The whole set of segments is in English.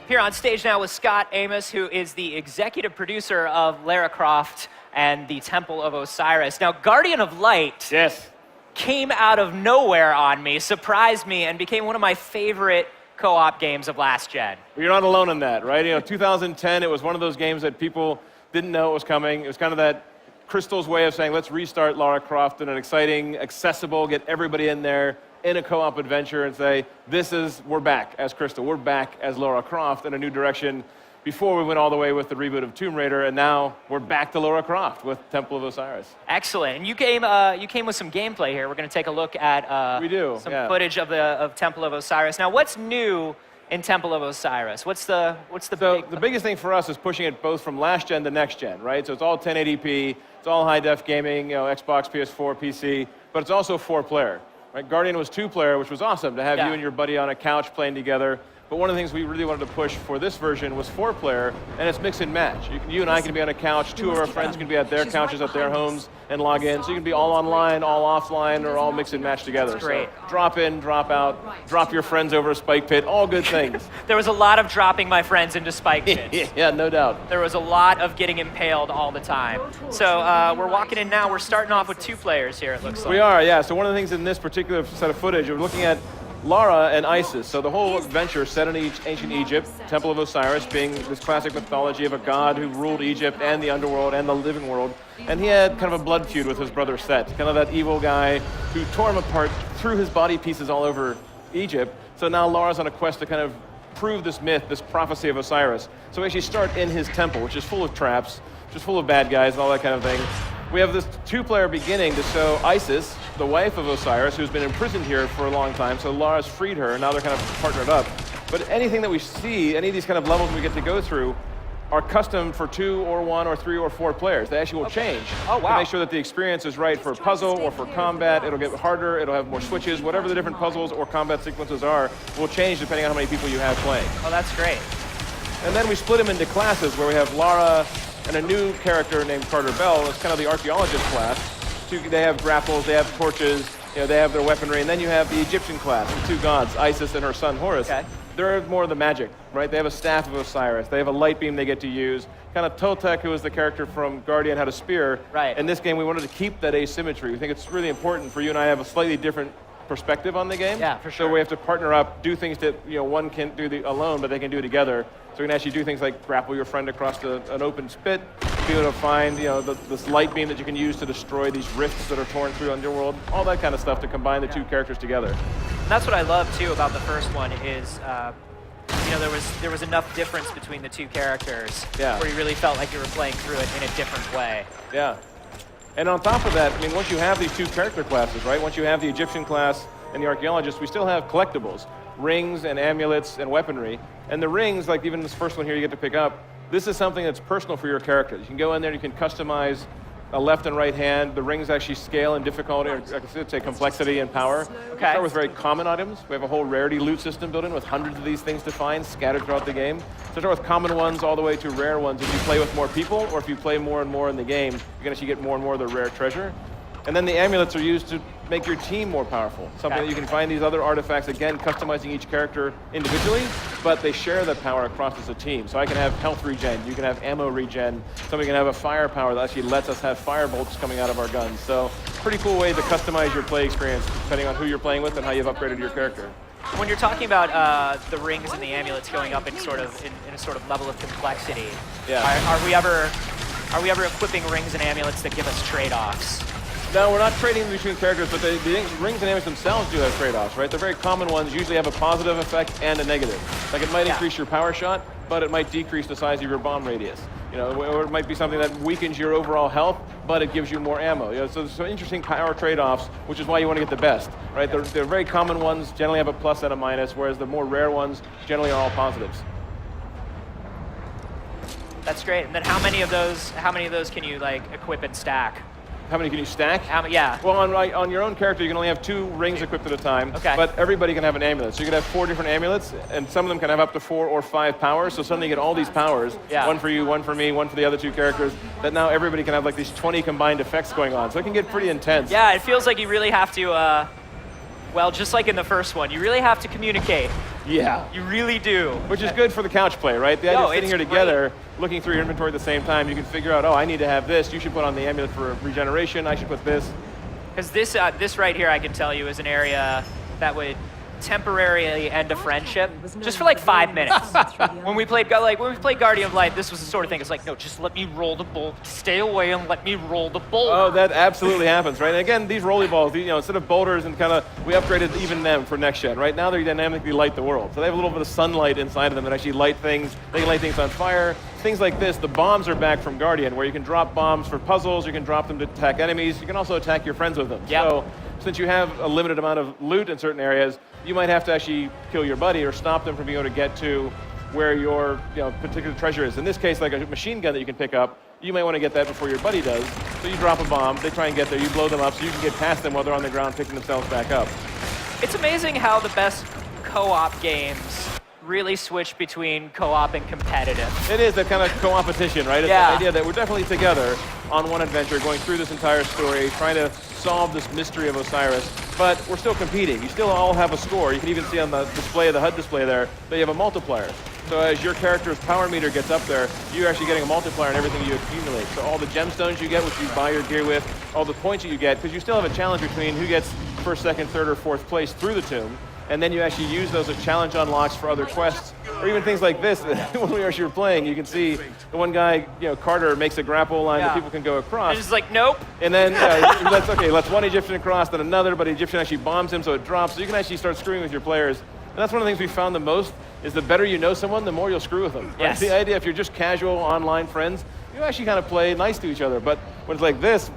Here on stage now with Scott Amos, who is the executive producer of Lara Croft and the Temple of Osiris. Now, Guardian of Light came out of nowhere on me, surprised me, and became one of my favorite co-op games of last gen. Well, you're not alone in that, right? You know, 2010, it was one of those games that people didn't know it was coming. It was kind of that Crystal's way of saying, let's restart Lara Croft in an exciting, accessible, get everybody in there in a co-op adventure and say, we're back as Crystal, we're back as Lara Croft in a new direction. Before we went all the way with the reboot of Tomb Raider, and now we're back to Lara Croft with Temple of Osiris. Excellent. And you came with some gameplay here. We're going to take a look at some footage of Temple of Osiris. Now, what's new in Temple of Osiris? What's the the biggest thing for us is pushing it both from last gen to next gen, right? So it's all 1080p, it's all high def gaming, you know, Xbox, PS4, PC, but it's also 4-player. Right? Guardian was 2-player, which was awesome to have you and your buddy on a couch playing together. But one of the things we really wanted to push for this version was 4-player, and it's mix and match. You and I can be on a couch, 2 of our friends can be at their couches at their homes and log in. So you can be all online, all offline, or all mix and match together. That's great. So drop in, drop out, drop your friends over a spike pit, all good things. There was a lot of dropping my friends into spike pits. Yeah, no doubt. There was a lot of getting impaled all the time. So we're walking in now. We're starting off with 2 players here, it looks like. We are, yeah. So one of the things in this particular set of footage, we're looking at Lara and Isis. So the whole adventure set in ancient Egypt, Temple of Osiris being this classic mythology of a god who ruled Egypt and the underworld and the living world. And he had kind of a blood feud with his brother Set, kind of that evil guy who tore him apart, threw his body pieces all over Egypt. So now Lara's on a quest to kind of prove this myth, this prophecy of Osiris. So we actually start in his temple, which is full of traps, which is full of bad guys and all that kind of thing. We have this 2-player beginning to show Isis, the wife of Osiris, who's been imprisoned here for a long time. So Lara's freed her, and now they're kind of partnered up. But anything that we see, any of these kind of levels we get to go through, are custom for 2 or 1 or 3 or 4 players. They actually will change to make sure that the experience is right for puzzle or for combat. It'll get harder, it'll have more switches, whatever the different puzzles or combat sequences are will change depending on how many people you have playing. Oh, that's great. And then we split them into classes where we have Lara and a new character named Carter Bell. It's kind of the archaeologist class. They have grapples, they have torches, you know, they have their weaponry, and then you have the Egyptian class, the 2 gods, Isis and her son Horus. Okay. They're more the magic, right? They have a staff of Osiris. They have a light beam they get to use. Kind of Toltec, who was the character from Guardian, had a spear. Right. In this game, we wanted to keep that asymmetry. We think it's really important for you and I to have a slightly different perspective on the game. Yeah, for sure. So we have to partner up, do things that one can't do alone, but they can do together. So we can actually do things like grapple your friend across an open spit, be able to find this light beam that you can use to destroy these rifts that are torn through underworld, all that kind of stuff to combine the 2 characters together. And that's what I love too about the first one is, there was enough difference between the 2 characters where you really felt like you were playing through it in a different way. Yeah. And on top of that, I mean, once you have these 2 character classes, right? Once you have the Egyptian class and the archaeologist, we still have collectibles, rings and amulets and weaponry. And the rings, like even this first one here you get to pick up, this is something that's personal for your character. You can go in there and you can customize a left and right hand. The rings actually scale in difficulty, or I should say complexity and power. We start with very common items. We have a whole rarity loot system built in with hundreds of these things to find scattered throughout the game. So start with common ones all the way to rare ones. If you play with more people, or if you play more and more in the game, you can actually get more and more of the rare treasure. And then the amulets are used to make your team more powerful. Something that you can find these other artifacts, again, customizing each character individually, but they share the power across as a team. So I can have health regen, you can have ammo regen, somebody can have a firepower that actually lets us have fire bolts coming out of our guns. So pretty cool way to customize your play experience depending on who you're playing with and how you've upgraded your character. When you're talking about the rings and the amulets going up in a sort of level of complexity, are we ever equipping rings and amulets that give us trade-offs? No, we're not trading between characters, but the rings and amulets themselves do have trade-offs, right? The very common ones usually have a positive effect and a negative. Like it might increase your power shot, but it might decrease the size of your bomb radius. Or it might be something that weakens your overall health, but it gives you more ammo. So there's some interesting power trade-offs, which is why you want to get the best, right? The very common ones generally have a plus and a minus, whereas the more rare ones generally are all positives. That's great. And then how many of those can you equip and stack? How many can you stack? Yeah. Well, on your own character, you can only have 2 rings equipped at a time. Okay. But everybody can have an amulet. So you can have 4 different amulets, and some of them can have up to 4 or 5 powers. So suddenly you get all these powers. Yeah. One for you, one for me, one for the other 2 characters. That now everybody can have like these 20 combined effects going on. So it can get pretty intense. Yeah, it feels like you really have to, well, just like in the first one, you really have to communicate Yeah. You really do. Which is good for the couch play, right? The idea of sitting here it's together, looking through your inventory at the same time, you can figure out, oh, I need to have this. You should put on the amulet for regeneration. I should put this. Because this right here, I can tell you, is an area that would temporarily end a friendship just for like 5 minutes. when we played Guardian of Light, this was the sort of thing. It's like, no, just let me roll the bolt. Stay away and let me roll the bolt. Oh, that absolutely happens, right? And again, these rolly balls, instead of boulders and we upgraded even them for next gen. Right now, they dynamically light the world. So they have a little bit of sunlight inside of them that actually light things. They can light things on fire. Things like this, the bombs are back from Guardian, where you can drop bombs for puzzles. You can drop them to attack enemies. You can also attack your friends with them. Yep. So since you have a limited amount of loot in certain areas, you might have to actually kill your buddy or stop them from being able to get to where your particular treasure is. In this case, like a machine gun that you can pick up, you might want to get that before your buddy does. So you drop a bomb, they try and get there, you blow them up so you can get past them while they're on the ground picking themselves back up. It's amazing how the best co-op games really switch between co-op and competitive. It is that kind of co-opetition, right? It's Yeah. the idea that we're definitely together on one adventure, going through this entire story, trying to solve this mystery of Osiris, but we're still competing. You still all have a score. You can even see on the display, the HUD display there, that you have a multiplier. So as your character's power meter gets up there, you're actually getting a multiplier on everything you accumulate. So all the gemstones you get, which you buy your gear with, all the points that you get, because you still have a challenge between who gets first, second, third, or fourth place through the tomb, and then you actually use those as challenge unlocks for other quests, or even things like this. When we actually were playing, you can see the one guy, Carter, makes a grapple line that people can go across. And it's just like, nope. And then, let's one Egyptian across, then another, but the Egyptian actually bombs him, so it drops. So you can actually start screwing with your players. And that's one of the things we found the most, is the better you know someone, the more you'll screw with them. Right? Yes. The idea, if you're just casual online friends, you actually kind of play nice to each other. But when it's like this,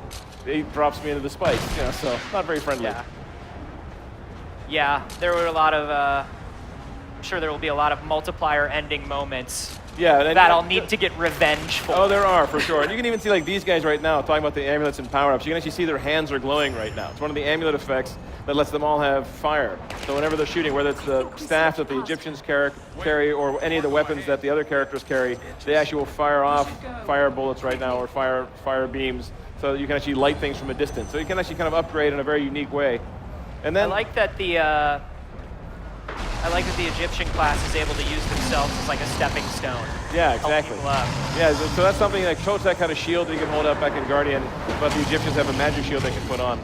it drops me into the spikes, so not very friendly. Yeah, there were a lot of, I'm sure there will be a lot of multiplier ending moments that I'll need to get revenge for. Oh, there are, for sure. And you can even see like these guys right now, talking about the amulets and power-ups, you can actually see their hands are glowing right now. It's one of the amulet effects that lets them all have fire. So whenever they're shooting, whether it's the staff that the Egyptians carry or any of the weapons that the other characters carry, they actually will fire off fire bullets right now, or fire beams, so that you can actually light things from a distance. So you can actually kind of upgrade in a very unique way. And then I like that the Egyptian class is able to use themselves as like a stepping stone. Yeah, exactly. Yeah, so that's something like Kotek had a shield that you can hold up back in Guardian, but the Egyptians have a magic shield they can put on.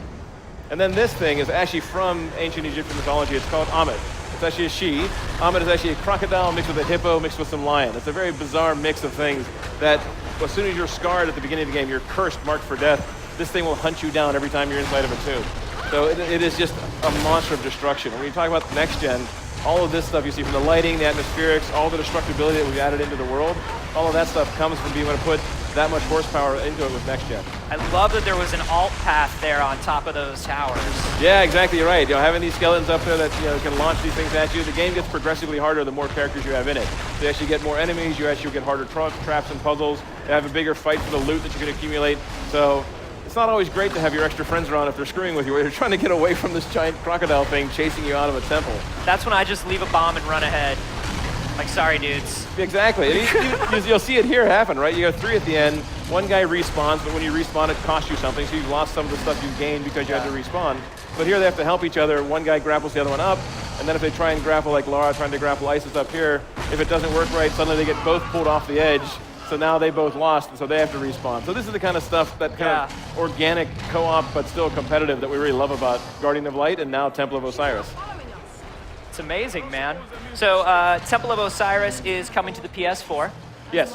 And then this thing is actually from ancient Egyptian mythology. It's called Amet. It's actually a she. Amet is actually a crocodile mixed with a hippo mixed with some lion. It's a very bizarre mix of things that as soon as you're scarred at the beginning of the game, you're cursed, marked for death, this thing will hunt you down every time you're inside of a tomb. So it is just a monster of destruction. When you talk about next gen, all of this stuff you see from the lighting, the atmospherics, all the destructibility that we've added into the world, all of that stuff comes from being able to put that much horsepower into it with next gen. I love that there was an alt path there on top of those towers. Yeah, exactly right. Having these skeletons up there that can launch these things at you, the game gets progressively harder the more characters you have in it. So you actually get more enemies, you actually get harder traps and puzzles, you have a bigger fight for the loot that you can accumulate. So it's not always great to have your extra friends around if they're screwing with you, or you're trying to get away from this giant crocodile thing chasing you out of a temple. That's when I just leave a bomb and run ahead. Like, sorry, dudes. Exactly. You'll see it here happen, right? You have 3 at the end. One guy respawns, but when you respawn, it costs you something, so you've lost some of the stuff you gained because you had to respawn. But here they have to help each other. One guy grapples the other one up, and then if they try and grapple, like Lara trying to grapple Isis up here, if it doesn't work right, suddenly they get both pulled off the edge. So now they both lost, and so they have to respawn. So this is the kind of stuff, that kind of organic co-op, but still competitive, that we really love about Guardian of Light and now Temple of Osiris. It's amazing, man. So Temple of Osiris is coming to the PS4. Yes.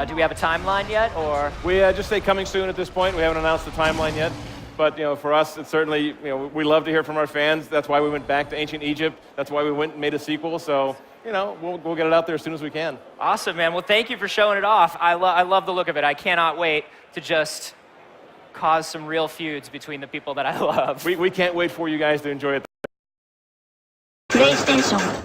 Do we have a timeline yet, or? We just say coming soon at this point. We haven't announced the timeline yet. But for us, it's certainly, we love to hear from our fans. That's why we went back to ancient Egypt. That's why we went and made a sequel. So, we'll get it out there as soon as we can. Awesome, man. Well, thank you for showing it off. I love the look of it. I cannot wait to just cause some real feuds between the people that I love. We can't wait for you guys to enjoy it. PlayStation